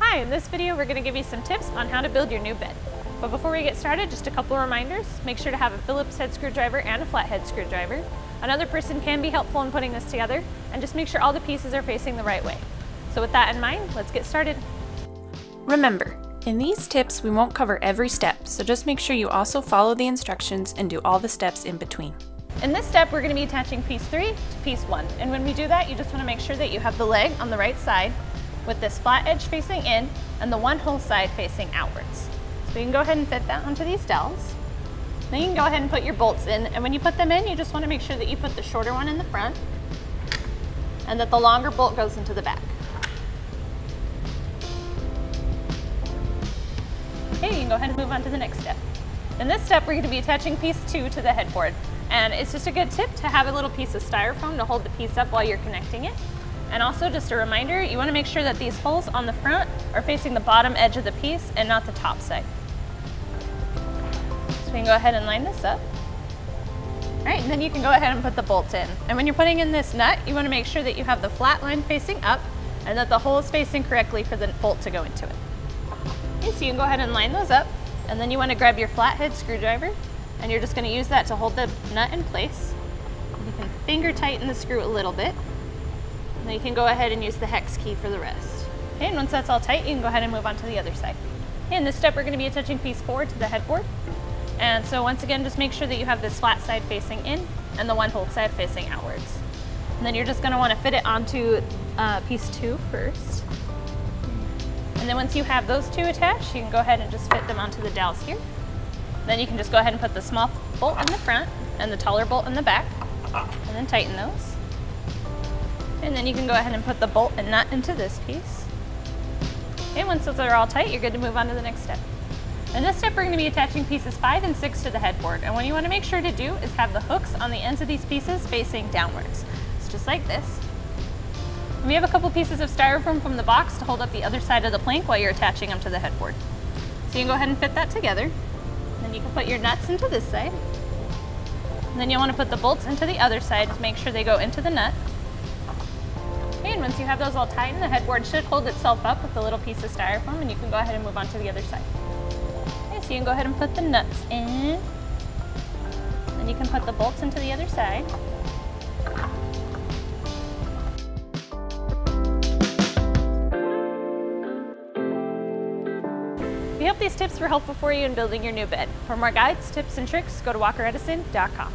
Hi, in this video we're going to give you some tips on how to build your new bed. But before we get started, just a couple of reminders. Make sure to have a Phillips head screwdriver and a flathead screwdriver. Another person can be helpful in putting this together, and just make sure all the pieces are facing the right way. So with that in mind, let's get started. Remember, in these tips we won't cover every step, so just make sure you also follow the instructions and do all the steps in between. In this step, we're going to be attaching piece 3 to piece 1. And when we do that, you just want to make sure that you have the leg on the right side with this flat edge facing in and the one hole side facing outwards. So you can go ahead and fit that onto these dowels. Then you can go ahead and put your bolts in, and when you put them in, you just want to make sure that you put the shorter one in the front and that the longer bolt goes into the back. Okay, you can go ahead and move on to the next step. In this step, we're going to be attaching piece 2 to the headboard. And it's just a good tip to have a little piece of styrofoam to hold the piece up while you're connecting it. And also just a reminder, you want to make sure that these holes on the front are facing the bottom edge of the piece and not the top side. So we can go ahead and line this up. All right, and then you can go ahead and put the bolt in. And when you're putting in this nut, you want to make sure that you have the flat line facing up and that the hole is facing correctly for the bolt to go into it. Okay, so you can go ahead and line those up, and then you want to grab your flathead screwdriver, and you're just going to use that to hold the nut in place. You can finger tighten the screw a little bit. And then you can go ahead and use the hex key for the rest. Okay, and once that's all tight, you can go ahead and move on to the other side. Okay, in this step, we're going to be attaching piece 4 to the headboard. And so once again, just make sure that you have this flat side facing in and the one hole side facing outwards. And then you're just going to want to fit it onto piece 2 first. And then once you have those two attached, you can go ahead and just fit them onto the dowels here. Then you can just go ahead and put the small bolt in the front and the taller bolt in the back, and then tighten those. And then you can go ahead and put the bolt and nut into this piece. Okay, once those are all tight, you're good to move on to the next step. In this step, we're going to be attaching pieces 5 and 6 to the headboard. And what you want to make sure to do is have the hooks on the ends of these pieces facing downwards. It's just like this. And we have a couple pieces of styrofoam from the box to hold up the other side of the plank while you're attaching them to the headboard. So you can go ahead and fit that together. Then you can put your nuts into this side. And then you'll want to put the bolts into the other side to make sure they go into the nut. Okay, and once you have those all tightened, the headboard should hold itself up with a little piece of styrofoam, and you can go ahead and move on to the other side. Okay, so you can go ahead and put the nuts in. Then you can put the bolts into the other side. We hope these tips were helpful for you in building your new bed. For more guides, tips, and tricks, go to walkeredison.com.